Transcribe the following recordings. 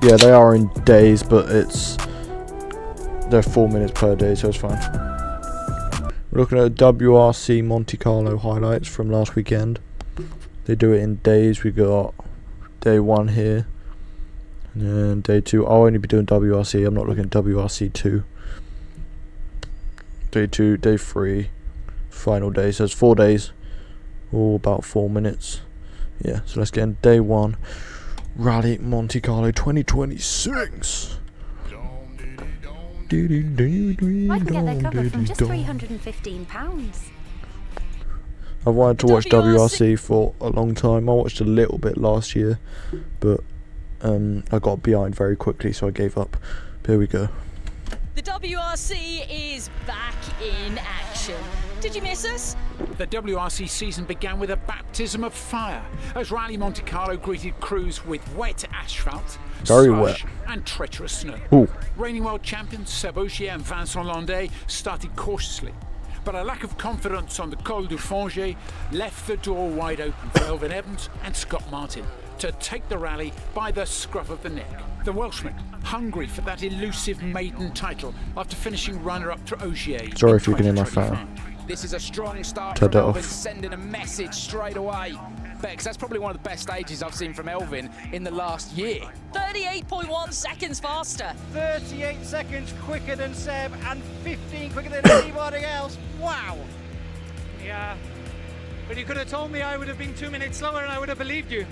Yeah, they are in days, but they're 4 minutes per day, so it's fine. We're looking at WRC Monte Carlo highlights from last weekend. They do it in days. We got day 1 here, and then day 2. I'll only be doing WRC. I'm not looking at WRC 2. Day 2, day 3, final day. So it's 4 days, all about 4 minutes. Yeah, so let's get in day 1. Rallye Monte Carlo 2026. I can get their cover from just £315. I've wanted to watch WRC for a long time. I watched a little bit last year, but I got behind very quickly, so I gave up. Here we go. The WRC is back in action. Did you miss us? The WRC season began with a baptism of fire as Rallye Monte Carlo greeted crews with wet asphalt, very slush wet, and treacherous snow. Ooh. Reigning world champions Seb Ogier and Vincent Landais started cautiously, but a lack of confidence on the Col du Fongier left the door wide open for Elfyn Evans and Scott Martin to take the rally by the scruff of the neck. The Welshman, hungry for that elusive maiden title after finishing runner-up to Ogier. Sorry if you can hear my fan. This is a strong start from Elfyn, sending a message straight away. Bex, that's probably one of the best stages I've seen from Elfyn in the last year. 38.1 seconds faster. 38 seconds quicker than Seb and 15 quicker than anybody else. Wow. Yeah, but you could have told me I would have been 2 minutes slower and I would have believed you.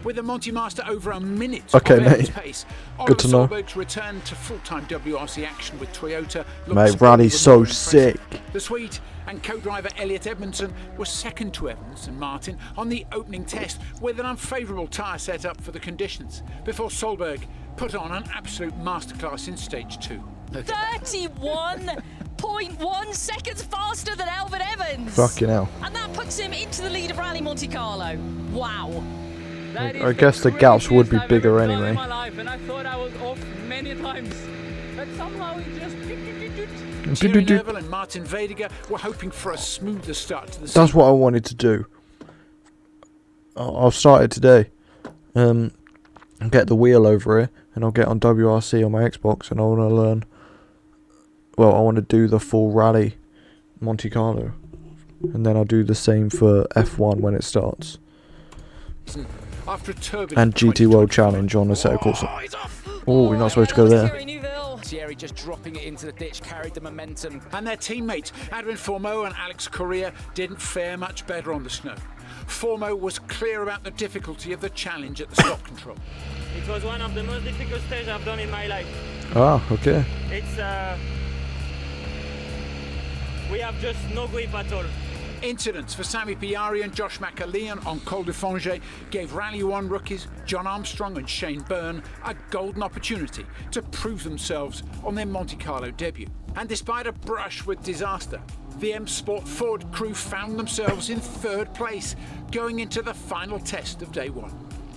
With the Monte Master over a minute okay, of mate. pace, Good to know. Solberg's return to full-time WRC action with Toyota. Mate, Rally's so sick. The Swede and co-driver Elliot Edmondson was second to Evans and Martin on the opening test with an unfavourable tyre setup for the conditions before Solberg put on an absolute masterclass in stage 2. 31.1 seconds faster than Elfyn Evans. Fucking hell. And that puts him into the lead of Rallye Monte Carlo. Wow. I guess the gaps would be bigger anyway. And I thought I was off many times, but somehow it just. Thierry Neuville and Martin Vediger were hoping for a smoother start to the season. That's what I wanted to do. I'll start it today. I'll get the wheel over it, and I'll get on WRC on my Xbox, and I want to learn. Well, I want to do the full Rallye Monte Carlo, and then I'll do the same for F1 when it starts. After a and GT World Challenge on a set of course. Oh, we're not supposed to go there. Thierry just dropping it into the ditch, carried the momentum. And their teammates, Adrien Fourmeau and Alex Correa, didn't fare much better on the snow. Fourmeau was clear about the difficulty of the challenge at the stop control. It was one of the most difficult stages I've done in my life. Ah, okay. It's we have just no grip at all. Incidents for Sami Piari and Josh McAlean on Col du Fongier gave Rally 1 rookies John Armstrong and Shane Byrne a golden opportunity to prove themselves on their Monte Carlo debut. And despite a brush with disaster, the M Sport Ford crew found themselves in 3rd place going into the final test of day 1.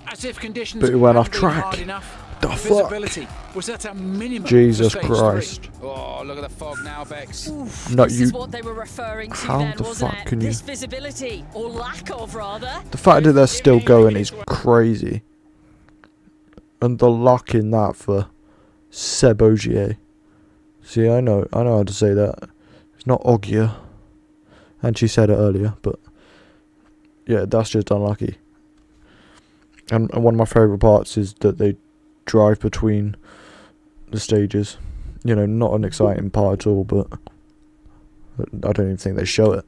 As if conditions but it went off hadn't been track. hard enough, The visibility was at a minimum. Jesus for stage Christ. 3. Oh, look at the fog now, Bex. No, This is what they were referring to how then, the wasn't fuck it? can you? This visibility, or lack of rather. The fact that they're still going is crazy. And the luck in that for Seb Ogier. See, I know how to say that. It's not Ogier. And she said it earlier, but yeah, that's just unlucky. And one of my favourite parts is that they drive between the stages. You know, not an exciting part at all, but I don't even think they show it.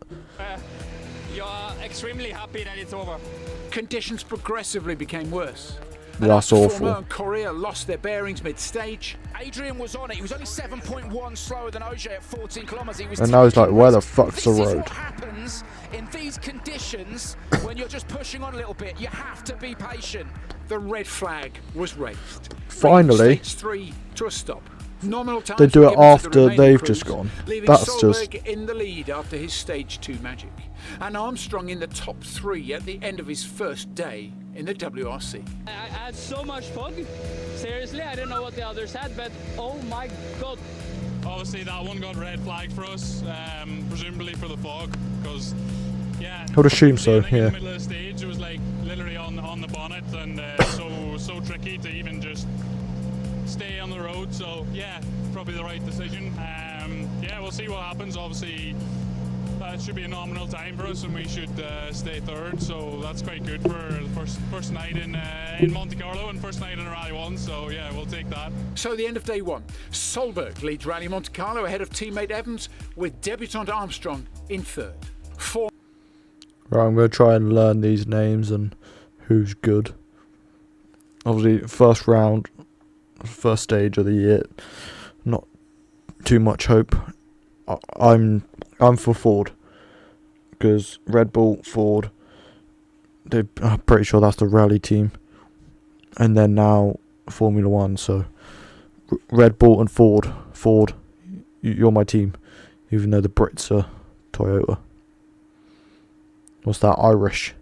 You're extremely happy that it's over. Conditions progressively became worse. That's awful. Fourmeau and Correa lost their bearings mid-stage. Adrian was on it. He was only 7.1 slower than Ogier at 14 kilometres. He was And now he's like, where the fuck's the This is road? what happens in these conditions when you're just pushing on a little bit. You have to be patient. The red flag was raised. Finally. Stage 3 to a stop. Nominal times They do were it given to the after remaining they've crews, just gone. leaving That's Solberg just... in the lead after his stage 2 magic, and Armstrong in the top 3 at the end of his first day in the WRC. I had so much fog. Seriously, I don't know what the others had, but oh my god. Obviously that one got red flagged for us, presumably for the fog, because yeah, I would assume so, in the yeah. middle of the stage it was like literally on the bonnet, and so tricky to even just stay on the road. So yeah, probably the right decision. Yeah, we'll see what happens. Obviously, that should be a nominal time for us, and we should stay third. So that's quite good for the first night in Monte Carlo and first night in Rallye 1. So yeah, we'll take that. So the end of day one, Solberg leads Rallye Monte Carlo ahead of teammate Evans, with debutant Armstrong in third. Right, I'm going to try and learn these names and who's good. Obviously, first round, first stage of the year, not too much hope. I'm for Ford, because Red Bull, Ford, I'm pretty sure that's the Rallye team, and then now Formula One. So Red Bull and Ford, you're my team, even though the Brits are Toyota. What's that, Irish?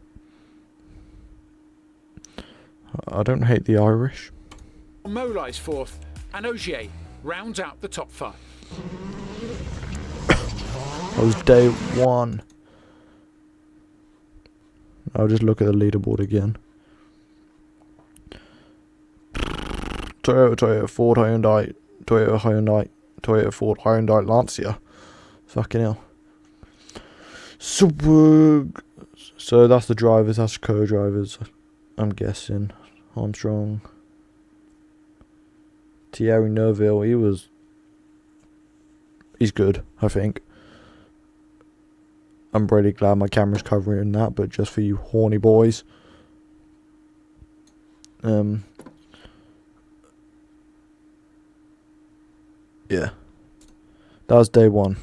I don't hate the Irish. Molai's fourth, and Ogier rounds out the top five. That was day one. I'll just look at the leaderboard again. Toyota, Ford, Hyundai, Toyota, Ford, Hyundai, Lancia. Fucking hell. So that's the drivers, that's co-drivers, I'm guessing. Armstrong. Thierry Neuville, he's good, I think. I'm really glad my camera's covering that, but just for you horny boys. Yeah. That was day one.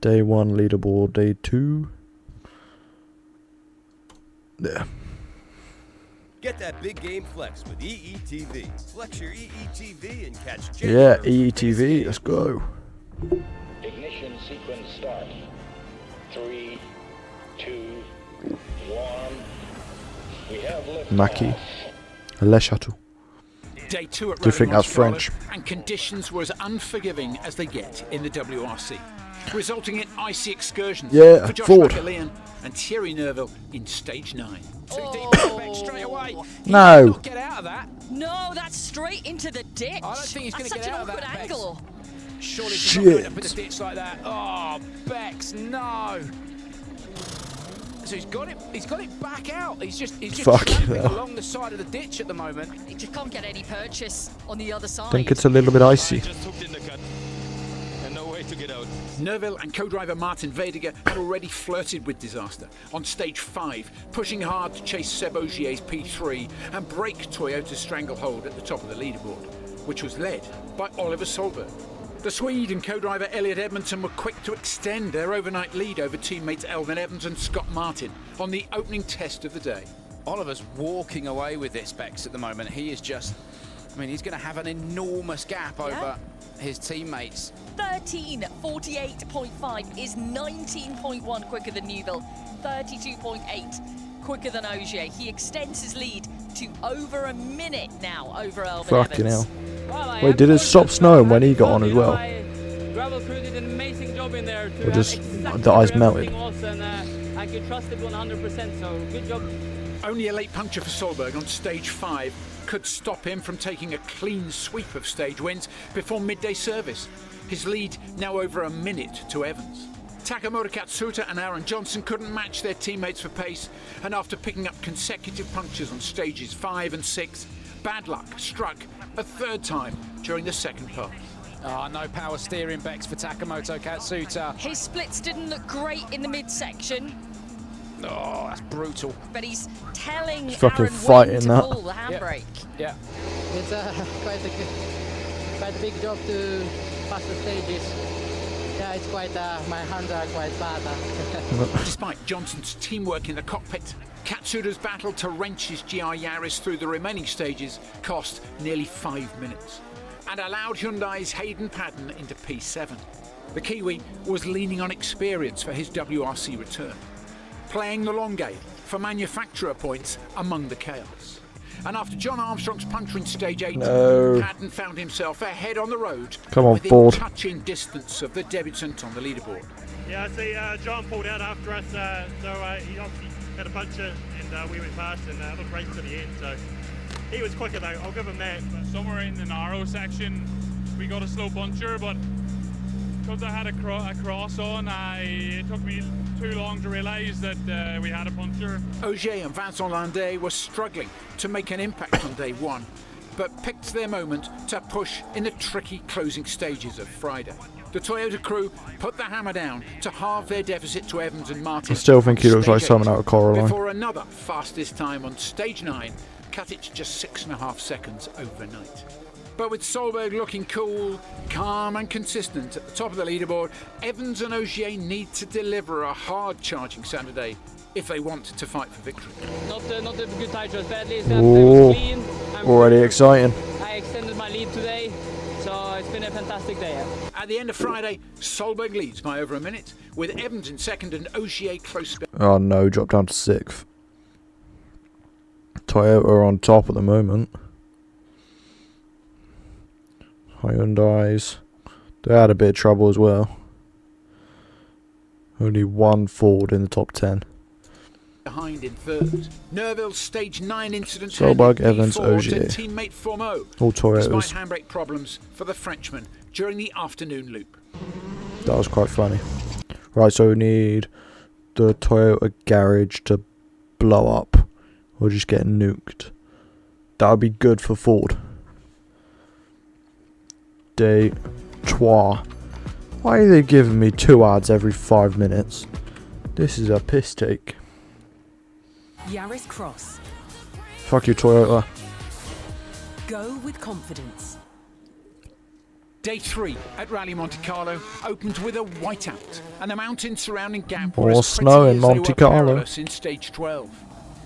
Day one leaderboard, day two. Yeah. Get that big game flex with EETV. Flex your EETV and catch. Yeah, EETV, let's go. Ignition sequence start. 3, 2, 1. We have liftoff. Mackie. Le Chateau. Day two at Do you think Rallye that's Monte French? Carlo, and conditions were as unforgiving as they get in the WRC, resulting in icy excursions Yeah, for Josh Ford. McAlean and Thierry Neuville in stage 9. Too deep back straight away. He No. cannot get out of that. No, that's straight into the ditch. I don't think he's going to That's get such out an of that, awkward Bex. angle. Surely he's not going up in the Shit. ditch like that. Oh, Bex, no. So he's got it back out. He's just Fuck tramping yeah. along the side of the ditch at the moment. He just can't get any purchase on the other side. I think it's a little bit icy. Just hooked in the cut. And no way to get out. Neuville and co-driver Martin Vediger had already flirted with disaster on stage 5, pushing hard to chase Seb Ogier's P3 and break Toyota's stranglehold at the top of the leaderboard, which was led by Oliver Solberg. The Swede and co-driver Elliot Edmondson were quick to extend their overnight lead over teammates Elvin Evans and Scott Martin on the opening test of the day. Oliver's walking away with this, Bex, at the moment. He is just, I mean, he's going to have an enormous gap over his teammates. 13:48.5 is 19.1 quicker than Neuville, 32.8 quicker than Ogier. He extends his lead to over a minute now over Elvin Fucking Evans. hell. Wait, did it stop snowing when he got on as well? Gravel crew did an amazing job in there. Or just the ice melted? I could trust it 100%, so good job. Only a late puncture for Solberg on stage 5 could stop him from taking a clean sweep of stage wins before midday service. His lead now over a minute to Evans. Takamoto Katsuta and Aaron Johnson couldn't match their teammates for pace, and after picking up consecutive punctures on stages 5 and 6, bad luck struck a third time during the second pass. Oh, no power steering, Bex, for Takamoto Katsuta. His splits didn't look great in the midsection, Oh, that's brutal. but he's telling He's fucking Aaron when fighting to that. pull the handbrake. Yeah. It's quite a big job to pass the stages. Yeah, it's quite, my hands are quite bad. Despite Johnson's teamwork in the cockpit, Katsuta's battle to wrench his GR Yaris through the remaining stages cost nearly 5 minutes and allowed Hyundai's Hayden Padden into P7. The Kiwi was leaning on experience for his WRC return, playing the long game for manufacturer points among the chaos. And after John Armstrong's puncture in stage 8, No. Padden found himself ahead on the road, Come on, within Ford. touching distance of the debutant on the leaderboard. Yeah, I see John pulled out after us, so he obviously had a puncture and we went past and looked right to the end. So he was quicker though. I'll give him that. Somewhere in the narrow section, we got a slow puncture, but because I had a cross on, it took me too long to realise that we had a puncture. Ogier and Vincent Landais were struggling to make an impact on day one, but picked their moment to push in the tricky closing stages of Friday. The Toyota crew put the hammer down to halve their deficit to Evans and Martin. I still think he looks like someone out of Coraline. Before another fastest time on stage 9 cut it to just 6.5 seconds overnight. But with Solberg looking cool, calm and consistent at the top of the leaderboard, Evans and Ogier need to deliver a hard-charging Saturday if they want to fight for victory. Not a good time, just badly. Ooh, clean. already exciting. I extended my lead today, so it's been a fantastic day. At the end of Friday, Solberg leads by over a minute, with Evans in second and Ogier close. Oh no, dropped down to 6th. Toyota are on top at the moment. Hyundai's, they had a bit of trouble as well. Only one Ford in the top 10. Behind in third. Nerville's stage 9 incident. Solberg, Evans, Ogier. Teammate Formeau. All Toyotas. Despite handbrake problems for the Frenchman during the afternoon loop. That was quite funny. Right, so we need the Toyota garage to blow up or just get nuked. That would be good for Ford. Day 3. Why are they giving me 2 ads every 5 minutes? This is a piss take. Yaris Cross. Fuck you, Toyota. Go with confidence. Day 3 at Rallye Monte Carlo opened with a whiteout, and the mountains surrounding Gap More were as snow pretty in as they Monte were Carlo. perilous in stage 12.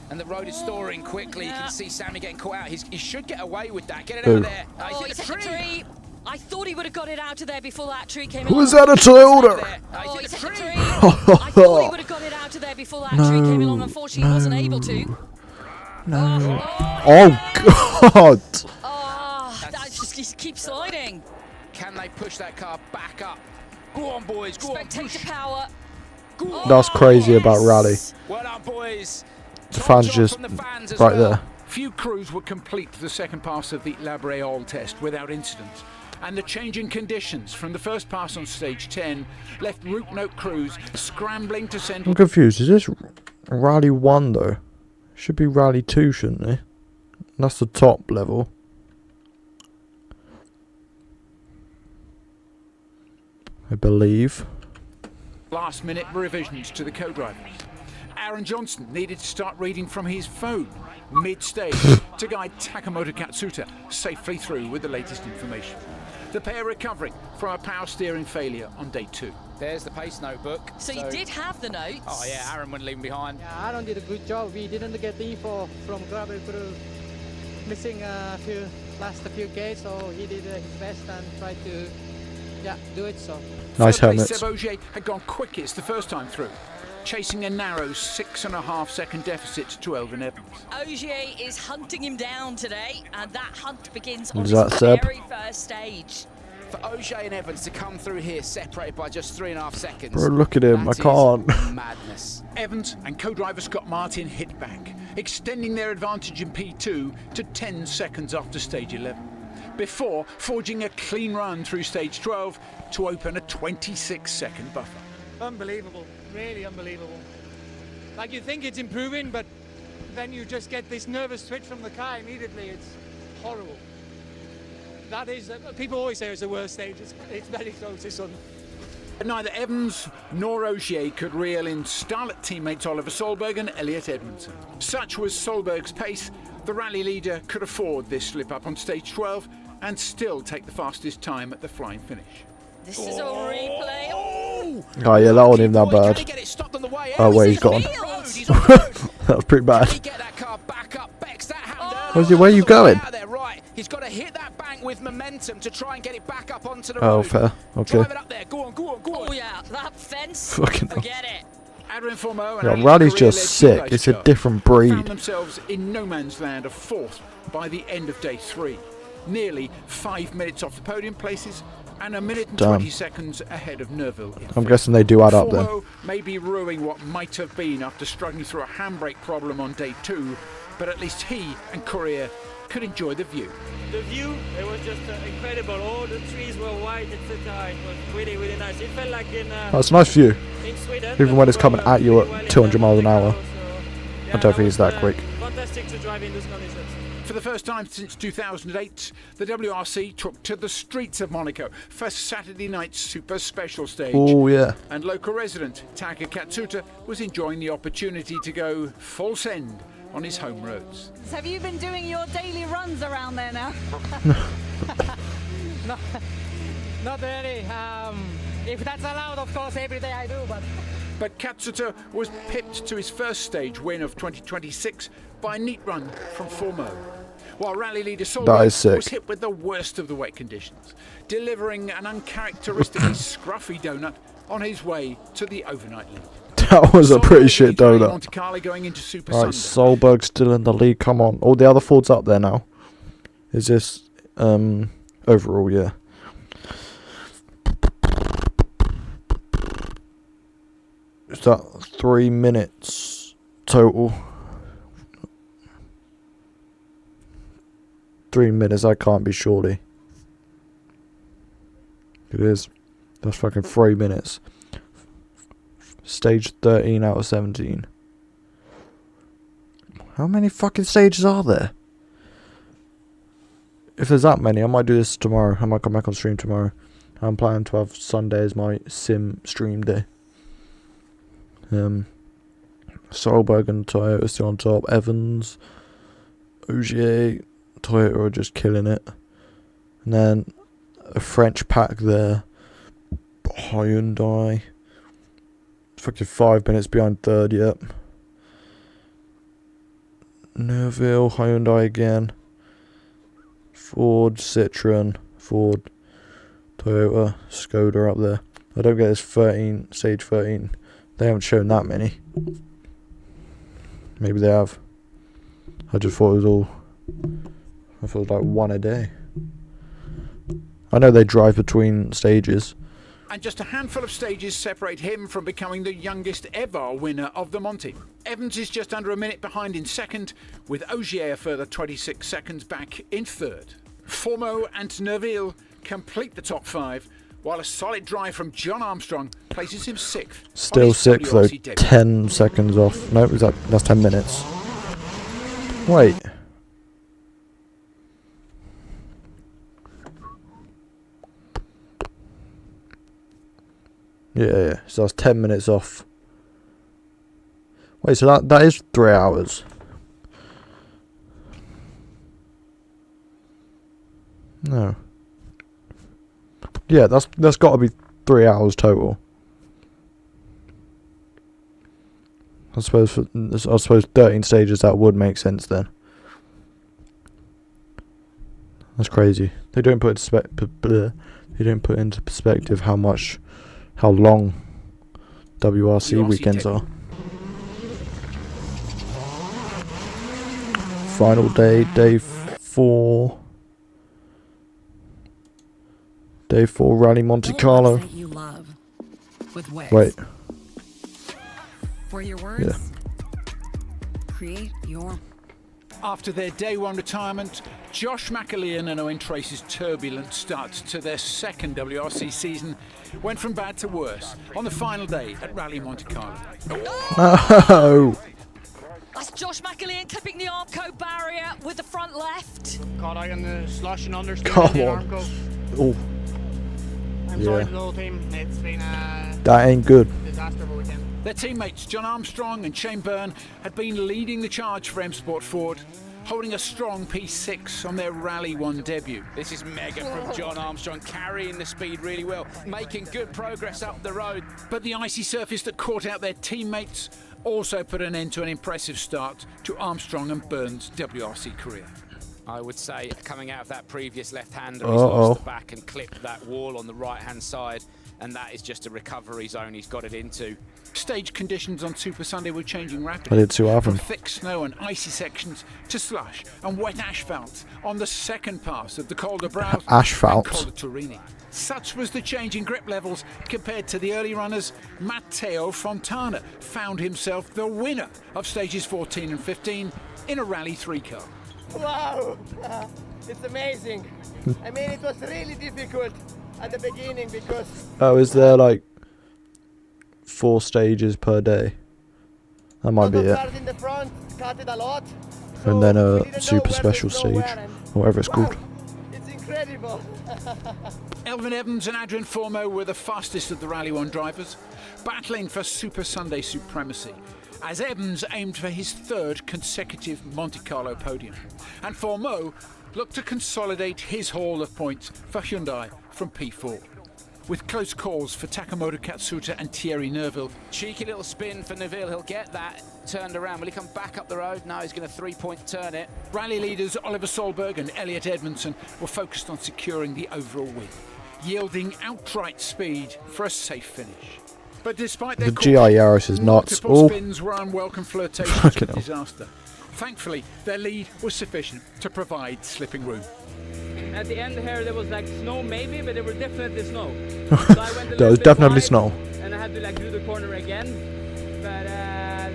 And the road is thawing quickly. You can see Sammy getting caught out. He should get away with that. Get it Who? out of there. He's hit the tree. I thought he would have got it out of there before that tree came Who along. is that, a Toyota? He's hit the tree. I thought he would have got it out of there before that tree came along. Unfortunately, he wasn't able to. No. Oh, God. That just keeps sliding. Can they push that car back up? Go on, boys. Go on. Spectator power. That's crazy about Rallye. Well done, boys. The fans just right there. Few crews would complete the second pass of the La Bréole test without incident, and the changing conditions from the first pass on stage 10 left route note crews scrambling to send. I'm confused. Is this Rallye 1 though? Should be Rallye 2, shouldn't it? That's the top level. I believe. Last minute revisions to the co-drivers. Aaron Johnson needed to start reading from his phone mid-stage to guide Takamoto Katsuta safely through with the latest information. The pair recovering from a power steering failure on day 2. There's the pace notebook. So you did have the notes. Oh yeah, Aaron wouldn't leave him behind. Yeah, Aaron did a good job. We didn't get the info from Grabber crew. Missing a few gates, so he did his best and tried to do it. So nice helmets. Seb Ogier had gone quickest the first time through, chasing a narrow 6.5 second deficit to Elvin Evans. Ogier is hunting him down today, and that hunt begins on Is his that Seb? very first stage. For Ogier and Evans to come through here separated by just 3.5 seconds. Bro, look at him. I can't. Madness. Evans and co-driver Scott Martin hit back, extending their advantage in P2 to 10 seconds after stage 11, before forging a clean run through stage 12 to open a 26-second buffer. Unbelievable, really unbelievable. Like, you think it's improving, but then you just get this nervous twitch from the car immediately. It's horrible. That is, people always say it's the worst stage. It's very close, this one. Neither Evans nor Ogier could reel in starlet teammates Oliver Solberg and Elliot Edmondson. Such was Solberg's pace, the rally leader could afford this slip up on stage 12 and still take the fastest time at the flying finish. This is a replay. Oh yeah, that wasn't even that bad. Oh wait, he's gone. That was pretty bad. Where are you going? He's got to hit that bank with momentum to try and get it back up onto the Oh, road. fair. Okay. Drive it up there. Go on, go on, go on. Oh yeah, that fence. Fucking hell. Forget it. Adrian Formeau and Yeah, Elliot Rally's Carrillo just led sick. two It's a race different cars, breed. found themselves in no man's land of fourth by the end of day 3. Nearly 5 minutes off the podium places and a minute and Damn. 20 seconds ahead of Nerville. I'm guessing they do add up then. Formeau may be ruining what might have been after struggling through a handbrake problem on day 2, but at least he and Courier could enjoy the view. The view, it was just incredible. All the trees were white, etc. It was really, really nice. It felt like in That's a nice view. in Sweden. Even when it's coming at you really at 200 miles an hour. Yeah, I don't think it's that was, quick. Fantastic to drive in those conditions. For the first time since 2008, the WRC took to the streets of Monaco for Saturday night's super special stage. Oh, yeah. And local resident Taka Katsuta was enjoying the opportunity to go full send on his home roads. Have you been doing your daily runs around there now? No, not really. If that's allowed, of course, every day I do, But Katsuta was pipped to his first stage win of 2026 by a neat run from Formeau. While rally leader Solberg was hit with the worst of the wet conditions, delivering an uncharacteristically scruffy donut on his way to the overnight lead. That was a pretty shit donut. Monte Carlo going into Super Right, Sunday. Solberg's still in the lead. Come on. All the other Fords up there now. Is this overall? Yeah. Is that 3 minutes total? 3 minutes. I can't be surely. It is. That's fucking 3 minutes. Stage 13 out of 17. How many fucking stages are there? If there's that many, I might do this tomorrow. I might come back on stream tomorrow. I'm planning to have Sunday as my sim stream day. Solberg and Toyota still on top. Evans, Ogier, Toyota are just killing it. And then a French pack there. Hyundai. Fucking 5 minutes behind third, yep. Neuville, Hyundai again. Ford, Citroen, Ford, Toyota, Skoda up there. I don't get this 13, stage 13. They haven't shown that many. Maybe they have. I just thought it was all... I thought it was like one a day. I know they drive between stages. And just a handful of stages separate him from becoming the youngest ever winner of the Monte. Evans is just under a minute behind in second, with Ogier a further 26 seconds back in third. Formeau and Neuville complete the top five, while a solid drive from John Armstrong places him sixth. Still sixth though, 10 seconds off. No, that's 10 minutes. Wait. Yeah, so that's 10 minutes off. Wait, so that is 3 hours. No. Yeah, that's got to be 3 hours total. I suppose 13 stages, that would make sense then. That's crazy. They don't put into perspective how long WRC weekends are. Final day, day 4. Day 4 Rally Monte Carlo. You love with Wix. Wait. For your words, yeah. Create your... After their day 1 retirement, Josh McAlean and Owen Trace's turbulent start to their second WRC season went from bad to worse on the final day at Rally Monte Carlo. No! That's Josh McAlean clipping the Armco barrier with the front left. Caught out on the slush and understeer. Come on. Oh. I'm sorry to the whole team. It's been that ain't good. Disaster of a weekend. Their teammates John Armstrong and Shane Byrne had been leading the charge for M Sport Ford, holding a strong P6 on their Rally 1 debut. This is mega from John Armstrong, carrying the speed really well, making good progress up the road. But the icy surface that caught out their teammates also put an end to an impressive start to Armstrong and Byrne's WRC career. I would say coming out of that previous left-hander, he's lost the back and clipped that wall on the right-hand side, and that is just a recovery zone he's got it into. Stage conditions on Super Sunday were changing rapidly. I did too often. From thick snow and icy sections to slush and wet asphalt on the second pass of the Col de Braus Asphalt. and Col de Turini. Such was the change in grip levels compared to the early runners. Matteo Fontana found himself the winner of stages 14 and 15 in a Rally 3 car. Wow! It's amazing. I mean, it was really difficult at the beginning because... Oh, is there like 4 stages per day? That might be it. Cars in the front cut it a lot. And then a super special stage, or whatever it's called. It's incredible. Elfyn Evans and Adrian Formeau were the fastest of the Rally 1 drivers, battling for Super Sunday supremacy, as Evans aimed for his 3rd consecutive Monte Carlo podium. And Formeau looked to consolidate his haul of points for Hyundai from P4. With close calls for Takamoto Katsuta and Thierry Neuville. Cheeky little spin for Neuville, he'll get that turned around. Will he come back up the road? No, he's going to 3-point turn it. Rally leaders Oliver Solberg and Elliot Edmondson were focused on securing the overall win, yielding outright speed for a safe finish. But despite their the GI Yaris is nuts. multiple spins were unwelcome flirtations with disaster. Thankfully, their lead was sufficient to provide slipping room. At the end here, there was like snow maybe, but there was definitely snow. So I went there was definitely snow. And I had to like do the corner again. But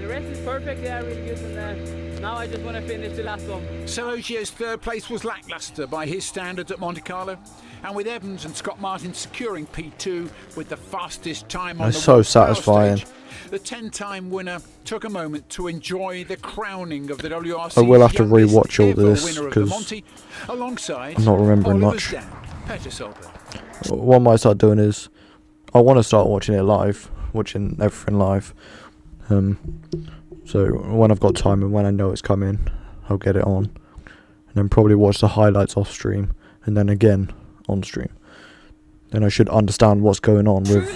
the rest is perfect, yeah, really good. And now I just want to finish the last one. Salogier's 3rd place was lackluster by his standards at Monte Carlo. And with Evans and Scott Martin securing P2 with the fastest time on the so satisfying. Stage, the 10-time winner took a moment to enjoy the crowning of the WRC. I will have to rewatch all this because alongside I'm not remembering Oliver's much. dad, Peter Solberg. What I might start doing is I want to start watching it live, watching everything live. So when I've got time and when I know it's coming, I'll get it on, and then probably watch the highlights off stream, and then again on stream. Then I should understand what's going on with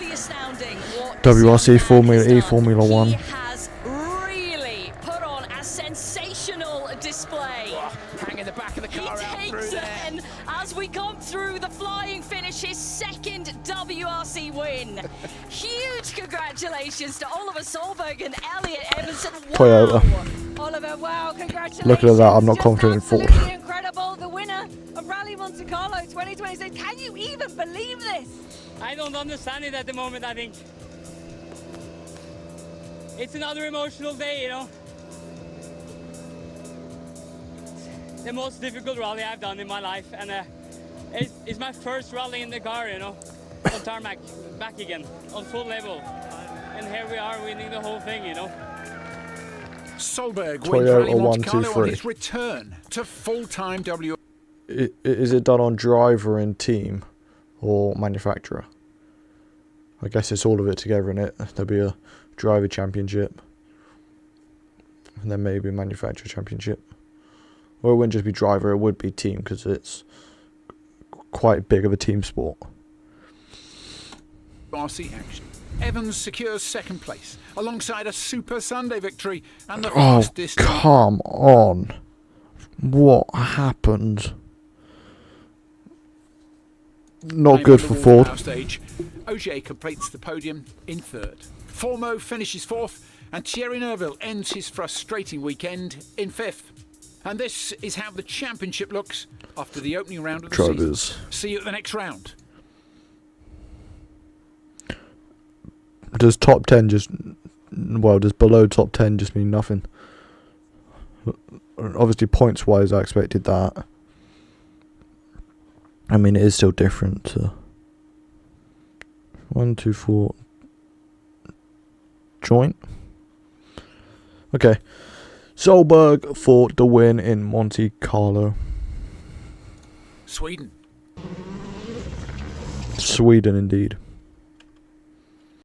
WRC Formula E, Formula 1. He has really put on a sensational display. Hanging the back of the car he out takes through there. then, as we come through the flying finish, his 2nd WRC win. Huge congratulations to Oliver Solberg and Elliot Emerson. Wow. Toyota. Oliver, wow, congratulations. Looking at that, I'm not confident in Ford. Absolutely incredible. The winner of Rally Monte Carlo 2026. Can you even believe this? I don't understand it at the moment, I think. It's another emotional day, you know. The most difficult rally I've done in my life, and it's my first rally in the car, you know, on tarmac, back again, on full level. And here we are winning the whole thing, you know. Solberg wins Rally Monte Carlo on his return to full-time W. Is it done on driver and team or manufacturer? I guess it's all of it together in it. There'll be a driver championship and then maybe a manufacturer championship. Or it wouldn't just be driver, it would be team because it's quite big of a team sport. RC action. Evans secures 2nd place alongside a Super Sunday victory and the fastest. Come on. What happened? Not good for Ford. Stage. Ogier completes the podium in 3rd. Formeau finishes 4th, and Thierry Neuville ends his frustrating weekend in 5th. And this is how the championship looks after the opening round of the season. See you at the next round. Does top 10 just... Well, does below top 10 just mean nothing? Obviously, points-wise, I expected that. I mean, it is still different to... 1, 2, 4... Joint? Okay. Solberg for the win in Monte Carlo. Sweden. Sweden, indeed.